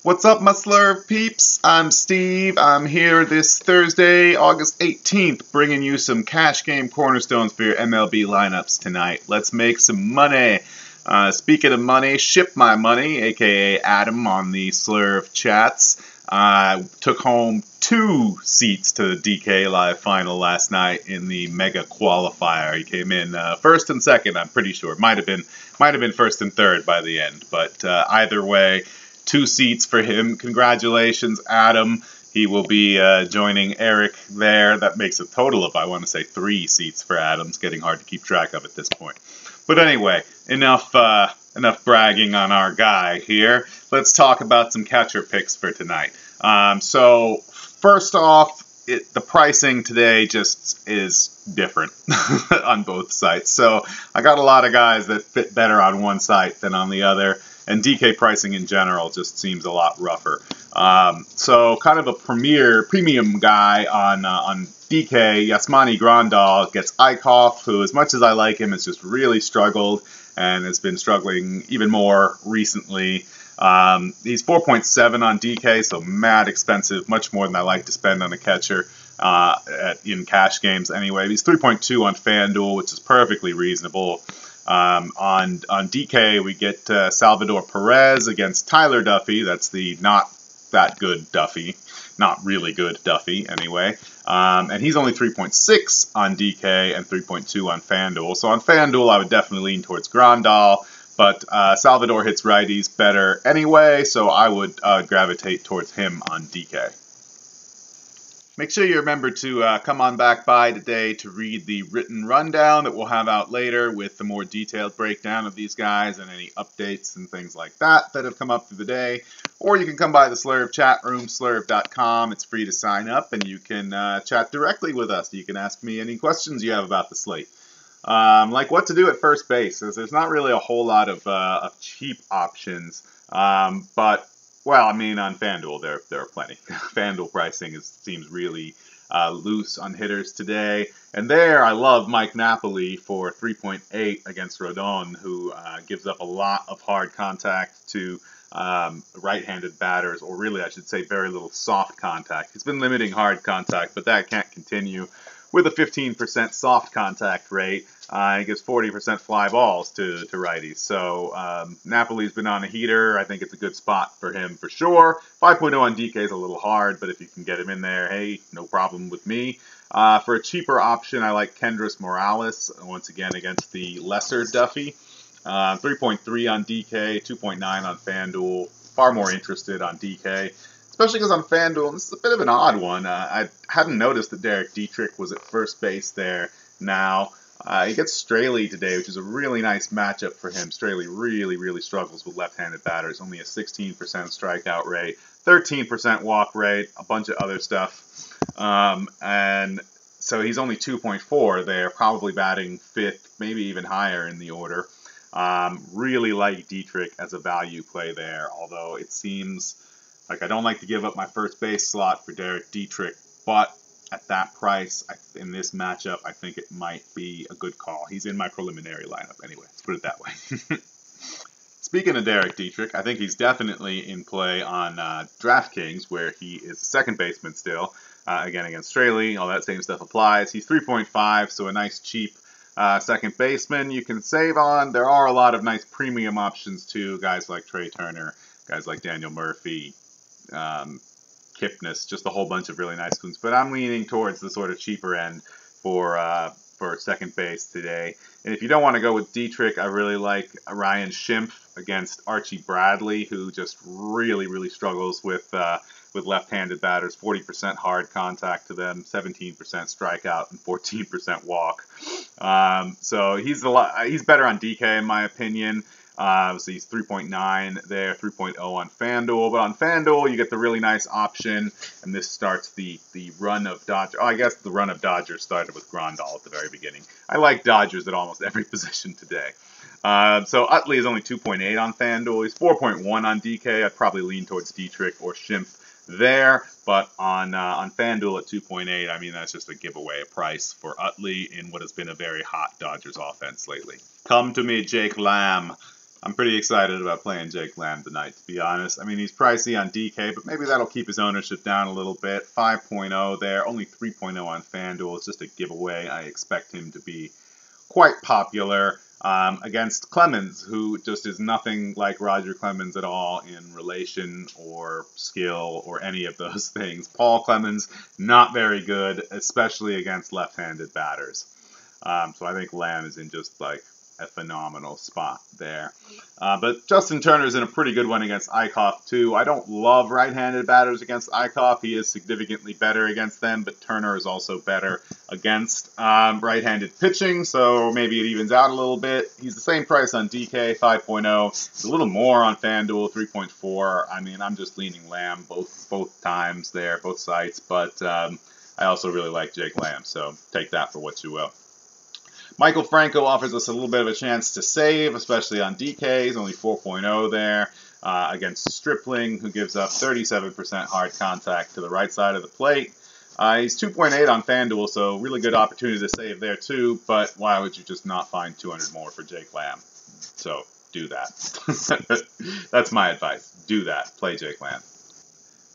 What's up, my Slurv peeps? I'm Steve. I'm here this Thursday, August 18th, bringing you some cash game cornerstones for your MLB lineups tonight. Let's make some money. Speaking of money, Ship My Money, aka Adam on the Slurv chats, took home 2 seats to the DK Live final last night in the Mega Qualifier. He came in first and second, I'm pretty sure. Might have been first and third by the end, but either way, 2 seats for him. Congratulations, Adam. He will be joining Eric there. That makes a total of, I want to say, 3 seats for Adam. It's getting hard to keep track of at this point. But anyway, enough bragging on our guy here. Let's talk about some catcher picks for tonight. So first off, the pricing today just is different on both sites. So I got a lot of guys that fit better on one site than on the other. And DK pricing in general just seems a lot rougher. So kind of a premium guy on DK, Yasmani Grandal gets Eichhoff, who, as much as I like him, has just really struggled and has been struggling even more recently. He's 4.7 on DK, so mad expensive, much more than I like to spend on a catcher in cash games anyway. He's 3.2 on FanDuel, which is perfectly reasonable. On DK, we get Salvador Perez against Tyler Duffy. That's the not that good Duffy. Not really good Duffy, anyway. And he's only 3.6 on DK and 3.2 on FanDuel. So on FanDuel, I would definitely lean towards Grandal. But Salvador hits righties better anyway, so I would gravitate towards him on DK. Make sure you remember to come on back by today to read the written rundown that we'll have out later with the more detailed breakdown of these guys and any updates and things like that have come up through the day. Or you can come by the Slurv chat room, slurv.com. It's free to sign up, and you can chat directly with us. You can ask me any questions you have about the slate. Like what to do at first base. There's not really a whole lot of cheap options, but well, I mean, on FanDuel, there are plenty. FanDuel pricing seems really loose on hitters today. And there, I love Mike Napoli for 3.8 against Rodon, who gives up a lot of hard contact to right-handed batters, or really, I should say, very little soft contact. He's been limiting hard contact, but that can't continue. With a 15% soft contact rate, he gives 40% fly balls to righties. So Napoli's been on a heater. I think it's a good spot for him for sure. 5.0 on DK is a little hard, but if you can get him in there, hey, no problem with me. For a cheaper option, I like Kendrys Morales, once again against the lesser Duffy. 3.3 on DK, 2.9 on FanDuel. Far more interested on DK. Especially because on FanDuel, this is a bit of an odd one. I hadn't noticed that Derek Dietrich was at first base there now. He gets Straley today, which is a really nice matchup for him. Straley really, really struggles with left-handed batters. Only a 16% strikeout rate, 13% walk rate, a bunch of other stuff. And so he's only 2.4 there, probably batting 5th, maybe even higher in the order. Really like Dietrich as a value play there, although it seems like I don't like to give up my first base slot for Derek Dietrich, but at that price, in this matchup, I think it might be a good call. He's in my preliminary lineup anyway, let's put it that way. Speaking of Derek Dietrich, I think he's definitely in play on DraftKings, where he is a second baseman still. Again, against Straley, all that same stuff applies. He's 3.5, so a nice cheap second baseman you can save on. There are a lot of nice premium options too, guys like Trey Turner, guys like Daniel Murphy, Kipnis, just a whole bunch of really nice ones. But I'm leaning towards the sort of cheaper end for second base today. And if you don't want to go with Dietrich, I really like Ryan Schimpf against Archie Bradley, who just really, really struggles with left-handed batters. 40% hard contact to them, 17% strikeout, and 14% walk. So he's better on DK in my opinion. So he's 3.9 there, 3.0 on FanDuel. But on FanDuel, you get the really nice option, and this starts the run of Dodgers. Oh, I guess the run of Dodgers started with Grandal at the very beginning. I like Dodgers at almost every position today. So Utley is only 2.8 on FanDuel. He's 4.1 on DK. I'd probably lean towards Dietrich or Schimpf there. But on FanDuel at 2.8, I mean, that's just a giveaway price for Utley in what has been a very hot Dodgers offense lately. Come to me, Jake Lamb. I'm pretty excited about playing Jake Lamb tonight, to be honest. I mean, he's pricey on DK, but maybe that'll keep his ownership down a little bit. 5.0 there, only 3.0 on FanDuel. It's just a giveaway. I expect him to be quite popular against Clemens, who just is nothing like Roger Clemens at all in relation or skill or any of those things. Paul Clemens, not very good, especially against left-handed batters. So I think Lamb is in just like a phenomenal spot there. But Justin Turner's in a pretty good one against Eichhoff too. I don't love right-handed batters against Eichhoff. He is significantly better against them, but Turner is also better against right-handed pitching, so maybe it evens out a little bit. He's the same price on DK, 5.0. It's a little more on FanDuel, 3.4. I mean, I'm just leaning Lamb both times there, both sites, but I also really like Jake Lamb, so take that for what you will. Michael Franco offers us a little bit of a chance to save, especially on DK. He's only 4.0 there against Stripling, who gives up 37% hard contact to the right side of the plate. He's 2.8 on FanDuel, so really good opportunity to save there too, but why would you just not find 200 more for Jake Lamb? So do that. That's my advice. Do that. Play Jake Lamb.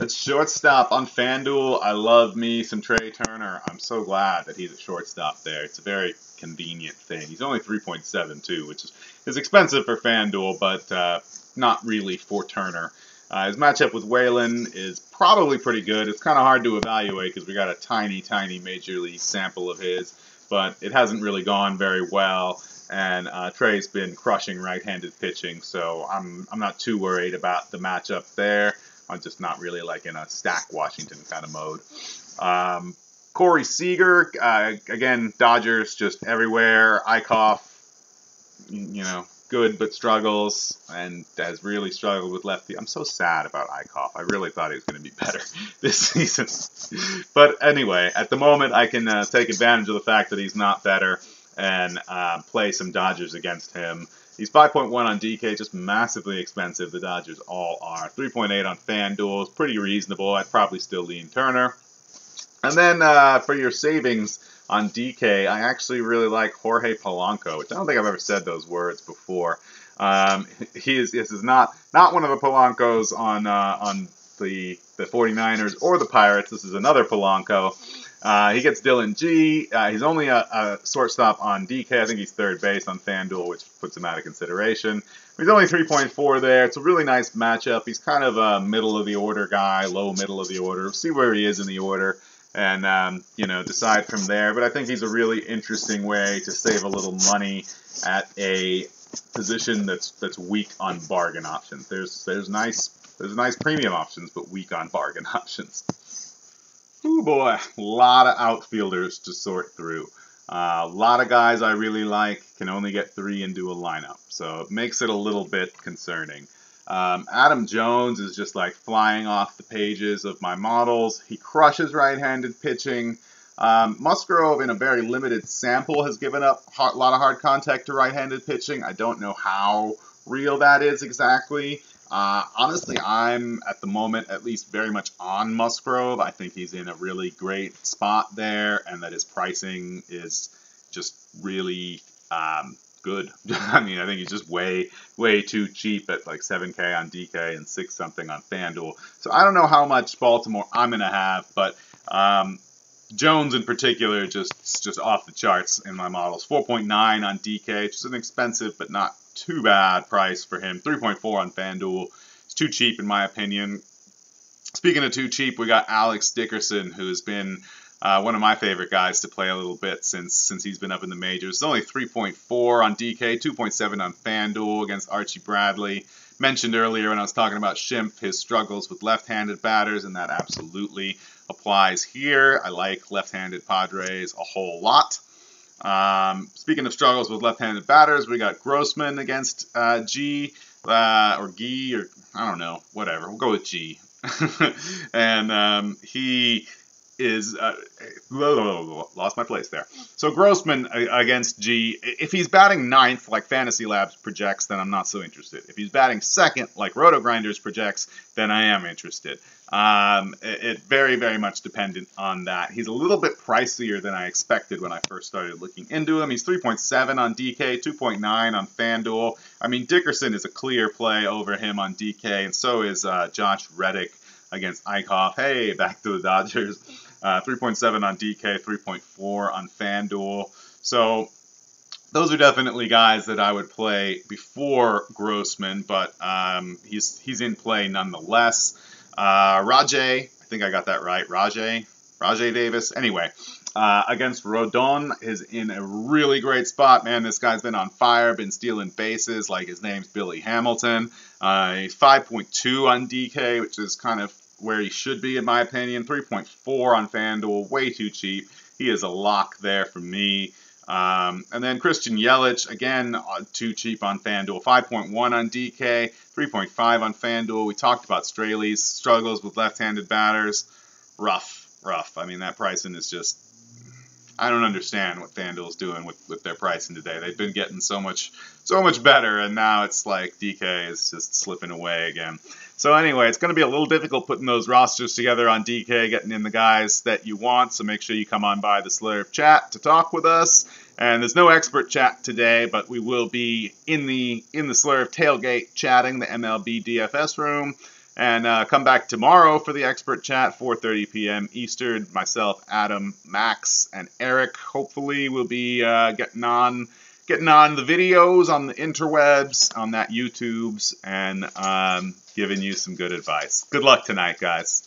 At shortstop on FanDuel, I love me some Trey Turner. I'm so glad that he's at shortstop there. It's a very convenient thing. He's only 3.7 too, which is expensive for FanDuel, but not really for Turner. His matchup with Whalen is probably pretty good. It's kind of hard to evaluate because we got a tiny major league sample of his, but it hasn't really gone very well. And Trey's been crushing right-handed pitching, so I'm not too worried about the matchup there. I'm just not really like in a stack Washington kind of mode. Corey Seager, again, Dodgers just everywhere. Eichhoff, good but struggles and has really struggled with lefty. I'm so sad about Eichhoff. I really thought he was going to be better this season. But anyway, at the moment, I can take advantage of the fact that he's not better and play some Dodgers against him. He's 5.1 on DK, just massively expensive. The Dodgers all are. 3.8 on FanDuel is pretty reasonable. I'd probably still lean Turner. And then for your savings on DK, I actually really like Jorge Polanco, which I don't think I've ever said those words before. This is not one of the Polancos on the 49ers or the Pirates. This is another Polanco. He gets Dylan G. He's only a shortstop on DK. I think he's third base on FanDuel, which puts him out of consideration. He's only 3.4 there. It's a really nice matchup. He's kind of a middle of the order guy, low middle of the order. We'll see where he is in the order and decide from there. But I think he's a really interesting way to save a little money at a position that's weak on bargain options. There's nice premium options, but weak on bargain options. Oh boy, a lot of outfielders to sort through. A lot of guys I really like, can only get 3 into a lineup, so it makes it a little bit concerning. Adam Jones is just like flying off the pages of my models. He crushes right-handed pitching. Musgrove, in a very limited sample, has given up a lot of hard contact to right-handed pitching. I don't know how real that is exactly. Honestly, I'm, at the moment, at least very much on Musgrove. I think he's in a really great spot there, and that his pricing is just really good. I mean, I think he's just way too cheap at like 7K on DK and 6 something on FanDuel. So I don't know how much Baltimore I'm going to have, but Jones in particular just off the charts in my models. 4.9 on DK, which is an expensive but not too bad price for him. 3.4 on FanDuel. It's too cheap in my opinion. Speaking of too cheap, we got Alex Dickerson, who's been one of my favorite guys to play a little bit since he's been up in the majors. It's only 3.4 on DK, 2.7 on FanDuel against Archie Bradley. Mentioned earlier when I was talking about Schimpf, his struggles with left-handed batters, and that absolutely applies here. I like left-handed Padres a whole lot. Speaking of struggles with left-handed batters, we got Grossman against G, or Gee, or I don't know, whatever. We'll go with G. And he is lost my place there. So Grossman against G, if he's batting ninth like Fantasy Labs projects, then I'm not so interested. If he's batting second like Roto Grinders projects, then I am interested. It very, very much dependent on that. He's a little bit pricier than I expected when I first started looking into him. He's 3.7 on DK, 2.9 on FanDuel. I mean, Dickerson is a clear play over him on DK, and so is Josh Reddick against Eichhoff. Hey, back to the Dodgers. 3.7 on DK, 3.4 on FanDuel. So those are definitely guys that I would play before Grossman, but he's in play nonetheless. Rajay, I think I got that right. Rajay Davis. Anyway, against Rodon is in a really great spot, man. This guy's been on fire, been stealing bases like his name's Billy Hamilton. He's 5.2 on DK, which is kind of where he should be in my opinion. 3.4 on FanDuel, way too cheap. He is a lock there for me. And then Christian Yelich, again, too cheap on FanDuel. 5.1 on DK, 3.5 on FanDuel. We talked about Straley's struggles with left-handed batters. Rough. I mean, that pricing is just, I don't understand what FanDuel's doing with their pricing today. They've been getting so much better, and now it's like DK is just slipping away again. So anyway, it's going to be a little difficult putting those rosters together on DK, getting in the guys that you want, so make sure you come on by the Slurve chat to talk with us. And there's no expert chat today, but we will be in the Slurve tailgate chatting, the MLB DFS room. And come back tomorrow for the expert chat, 4:30 p.m. Eastern. Myself, Adam, Max, and Eric hopefully will be getting on the videos on the interwebs, on that YouTubes, and giving you some good advice. Good luck tonight, guys.